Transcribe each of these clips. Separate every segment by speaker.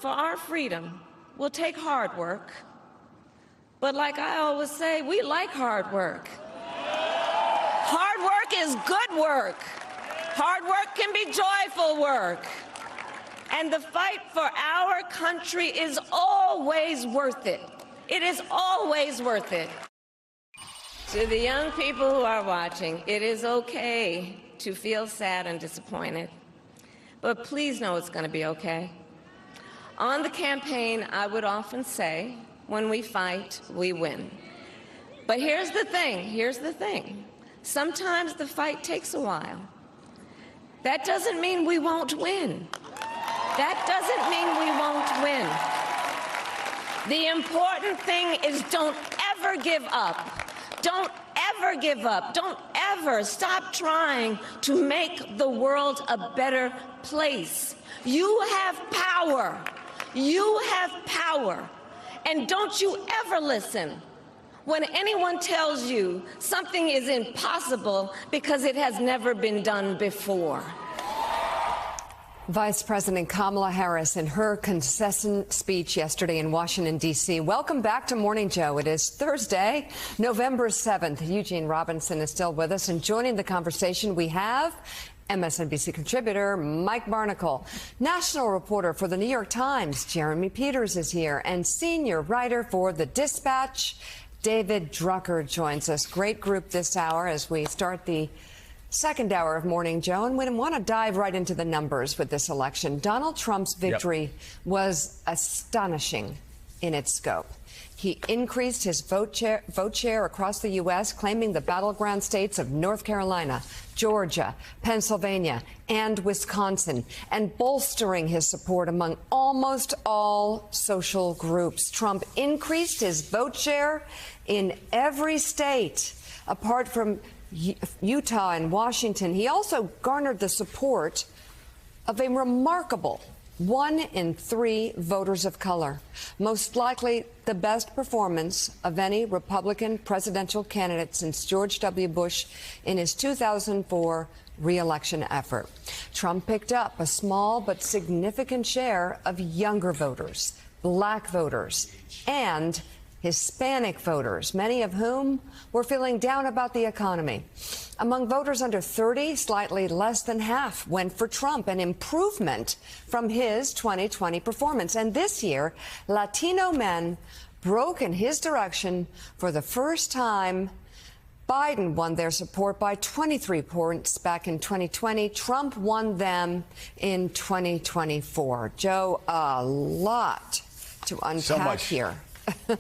Speaker 1: for our freedom will take hard work. But like I always say, we like hard work. Hard work is good work. Hard work can be joyful work. And the fight for our country is always worth it. It is always worth it. To the young people who are watching, it is okay to feel sad and disappointed. But please know it's going to be okay. On the campaign, I would often say, when we fight, we win. But here's the thing. Sometimes the fight takes a while. That doesn't mean we won't win. That doesn't mean we won't win. The important thing is don't ever give up. Don't ever give up. Don't ever stop trying to make the world a better place. You have power. You have power. And don't you ever listen when anyone tells you something is impossible because it has never been done before.
Speaker 2: Vice President Kamala Harris in her concession speech yesterday in Washington, D.C. Welcome back to Morning Joe. It is Thursday, November 7th. Eugene Robinson is still with us, and joining the conversation we have MSNBC contributor Mike Barnicle, national reporter for the New York Times Jeremy Peters is here, and senior writer for The Dispatch David Drucker joins us. Great group this hour as we start the second hour of Morning Joe, and we want to dive right into the numbers with this election. Donald Trump's victory was astonishing in its scope. He increased his vote share across the U.S., claiming the battleground states of North Carolina, Georgia, Pennsylvania, and Wisconsin, and bolstering his support among almost all social groups. Trump increased his vote share in every state, apart from Utah and Washington. He also garnered the support of a remarkable 1 in 3 voters of color, most likely the best performance of any Republican presidential candidate since George W. Bush in his 2004 re-election effort. Trump picked up a small but significant share of younger voters, black voters, and Hispanic voters, many of whom were feeling down about the economy. Among voters under 30, slightly less than half went for Trump, an improvement from his 2020 performance. And this year, Latino men broke in his direction for the first time. Biden won their support by 23 points back in 2020. Trump won them in 2024. Joe, a lot to unpack here.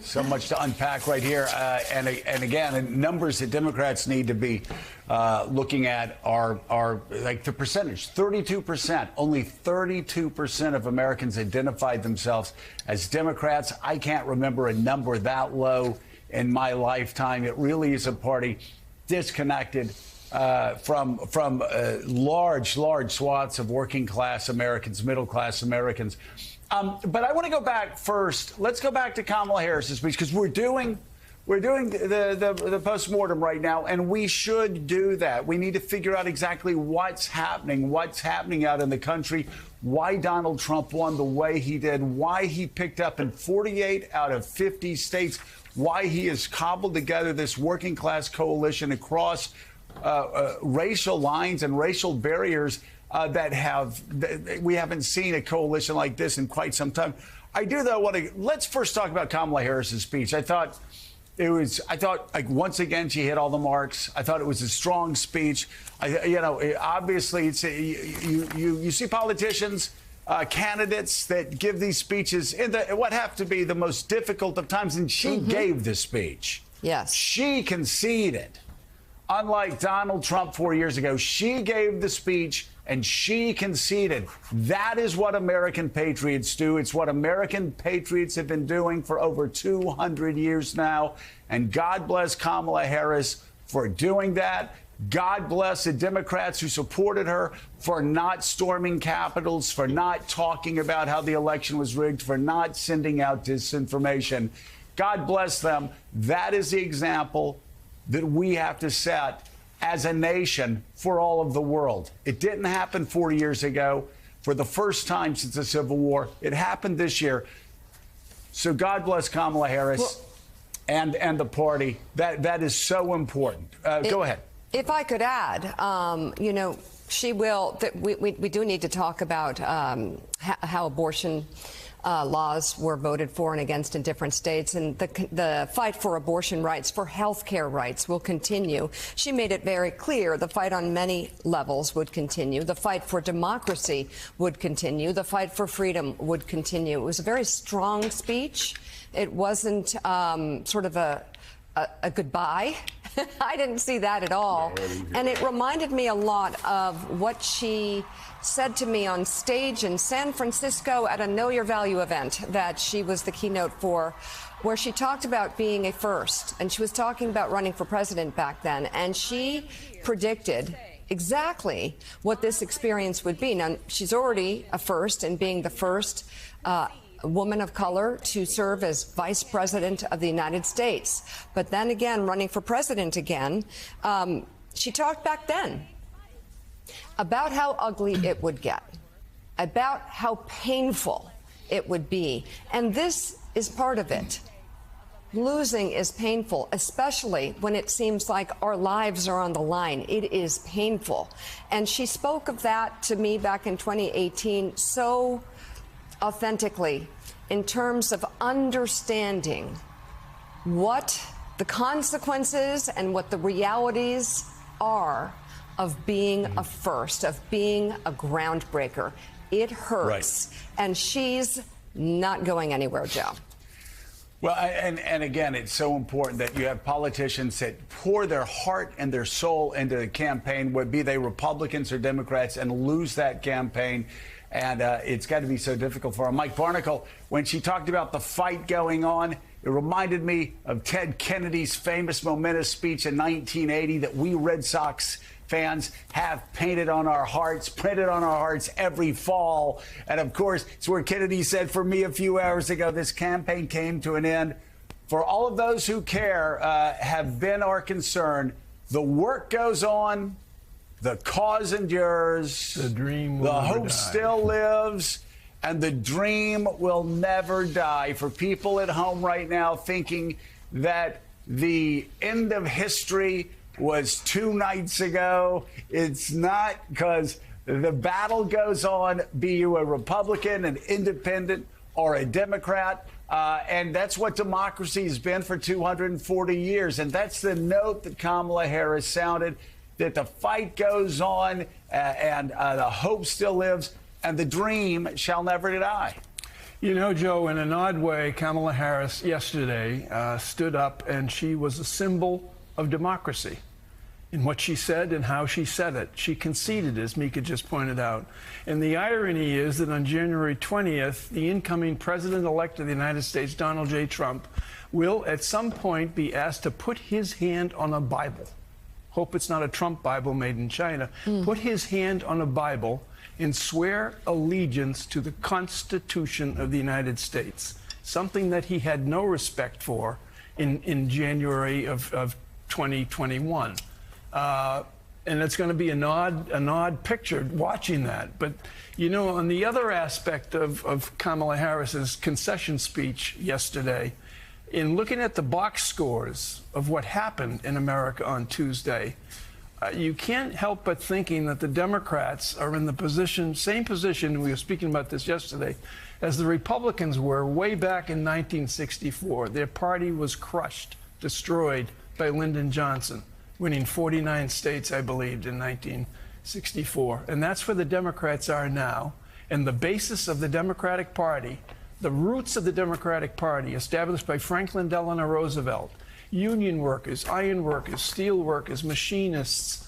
Speaker 3: So much to unpack right here. And again, numbers that Democrats need to be looking at are like the percentage, 32%. Only 32% of Americans identified themselves as Democrats. I can't remember a number that low in my lifetime. It really is a party disconnected from large swaths of working class Americans, middle class Americans. But I want to go back first. Let's go back to Kamala Harris's speech, because we're doing the postmortem right now, and we should do that. We need to figure out exactly what's happening out in the country, why Donald Trump won the way he did, why he picked up in 48 out of 50 states, why he has cobbled together this working class coalition across racial lines and racial barriers we haven't seen a coalition like this in quite some time. I do, though, let's first talk about Kamala Harris's speech. I thought like once again she hit all the marks. I thought it was a strong speech. Obviously you see politicians, candidates that give these speeches in what have to be the most difficult of times, and she gave this speech.
Speaker 2: Yes,
Speaker 3: she conceded. Unlike Donald Trump 4 years ago, she gave the speech and she conceded. That is what American patriots do. It's what American patriots have been doing for over 200 years now. And God bless Kamala Harris for doing that. God bless the Democrats who supported her for not storming capitals, for not talking about how the election was rigged, for not sending out disinformation. God bless them. That is the example that we have to set as a nation for all of the world. It didn't happen 4 years ago. for the first time since the Civil War. It happened this year. So God bless Kamala Harris and the party. That is so important. Go ahead.
Speaker 2: If I could add, you know, she will. We do need to talk about how abortion laws were voted for and against in different states, and the fight for abortion rights, for health care rights, will continue. She made it very clear the fight on many levels would continue. The fight for democracy would continue. The fight for freedom would continue. It was a very strong speech. It wasn't sort of a goodbye. I didn't see that at all. And it reminded me a lot of what she said to me on stage in San Francisco at a Know Your Value event that she was the keynote for, where she talked about being a first. And she was talking about running for president back then. And she predicted exactly what this experience would be. Now, she's already a first in being the first woman of color to serve as vice president of the United States. But then again, running for president again, she talked back then about how ugly it would get, about how painful it would be. And this is part of it. Losing is painful, especially when it seems like our lives are on the line. It is painful. And she spoke of that to me back in 2018 so authentically, in terms of understanding what the consequences and what the realities are of being a first, of being a groundbreaker. It hurts. Right. And she's not going anywhere, Joe.
Speaker 3: Well, and again, it's so important that you have politicians that pour their heart and their soul into the campaign, be they Republicans or Democrats, and lose that campaign. And it's got to be so difficult for her. Mike Barnicle, when she talked about the fight going on, it reminded me of Ted Kennedy's famous momentous speech in 1980 that we Red Sox fans have painted on our hearts, printed on our hearts every fall. And of course, it's where Kennedy said for me a few hours ago, this campaign came to an end. For all of those who care, have been our concern. The work goes on. The cause endures.
Speaker 4: The dream will
Speaker 3: The
Speaker 4: never
Speaker 3: hope
Speaker 4: die.
Speaker 3: still lives. And the dream will never die. For people at home right now thinking that the end of history was 2 nights ago, it's not, because the battle goes on, be you a Republican, an independent, or a Democrat. And that's what democracy has been for 240 years. And that's the note that Kamala Harris sounded, that the fight goes on and the hope still lives and the dream shall never die.
Speaker 4: You know, Joe, in an odd way, Kamala Harris yesterday stood up, and she was a symbol of democracy in what she said and how she said it. She conceded, as Mika just pointed out. And the irony is that on January 20th, the incoming president-elect of the United States, Donald J. Trump, will at some point be asked to put his hand on a Bible. Hope it's not a Trump Bible made in China. Put his hand on a Bible and swear allegiance to the Constitution of the United States, something that he had no respect for in January of 2021. And it's going to be an odd picture watching that. But, you know, on the other aspect of Kamala Harris's concession speech yesterday, in looking at the box scores of what happened in America on Tuesday, you can't help but thinking that the Democrats are in the same position, we were speaking about this yesterday, as the Republicans were way back in 1964. Their party was crushed, destroyed by Lyndon Johnson, winning 49 states, I believed, in 1964. And that's where the Democrats are now. And the basis of the Democratic Party, the roots of the Democratic Party, established by Franklin Delano Roosevelt, union workers, iron workers, steel workers, machinists,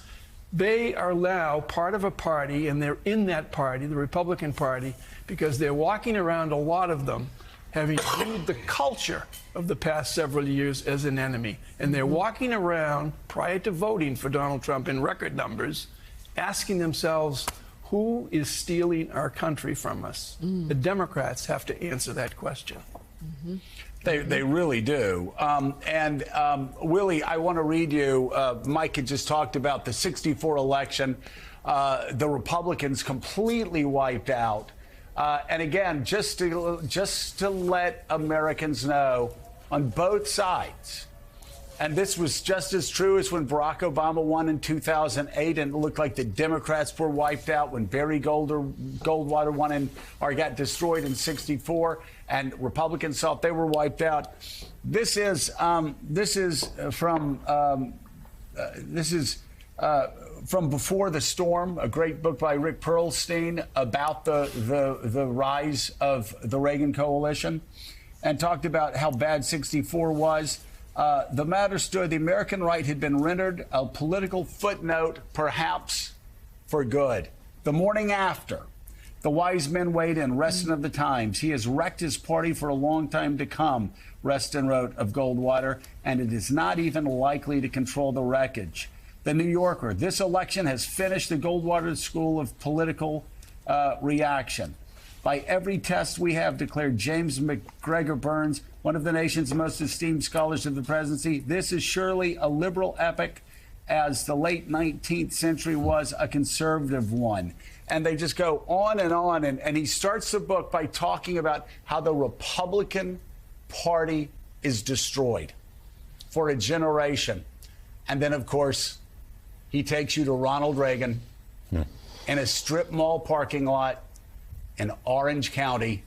Speaker 4: they are now part of a party, and they're in that party, the Republican Party, because they're walking around, a lot of them, having viewed the culture of the past several years as an enemy. And they're walking around, prior to voting for Donald Trump in record numbers, asking themselves, who is stealing our country from us? The Democrats have to answer that question.
Speaker 3: They really do. Willie, I want to read you. Mike had just talked about the 64 election. The Republicans completely wiped out. And again, just to let Americans know on both sides, and this was just as true as when Barack Obama won in 2008, and it looked like the Democrats were wiped out when Barry Goldwater won or got destroyed in '64, and Republicans thought they were wiped out. This is from Before the Storm, a great book by Rick Perlstein about the rise of the Reagan coalition, and talked about how bad '64 was. The matter stood, the American right had been rendered a political footnote, perhaps for good. The morning after, the wise men weighed in. Reston of the Times. He has wrecked his party for a long time to come, Reston wrote of Goldwater, and it is not even likely to control the wreckage. The New Yorker. This election has finished the Goldwater school of political reaction. By every test we have, declared James McGregor Burns, one of the nation's most esteemed scholars of the presidency, this is surely a liberal epic, as the late 19th century was a conservative one. And they just go on, and he starts the book by talking about how the Republican Party is destroyed for a generation. And then, of course, he takes you to Ronald Reagan in a strip mall parking lot in Orange County,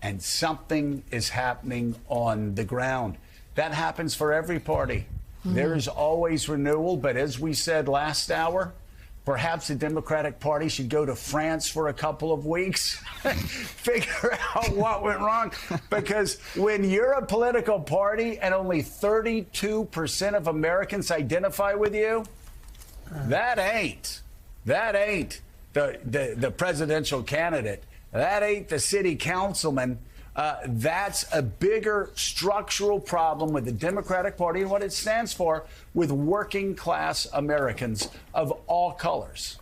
Speaker 3: and something is happening on the ground. That happens for every party. There is always renewal, but as we said last hour, perhaps the Democratic Party should go to France for a couple of weeks, figure out what went wrong. Because when you're a political party and only 32% of Americans identify with you, that ain't the presidential candidate. That ain't the city councilman. That's a bigger structural problem with the Democratic Party and what it stands for with working class Americans of all colors.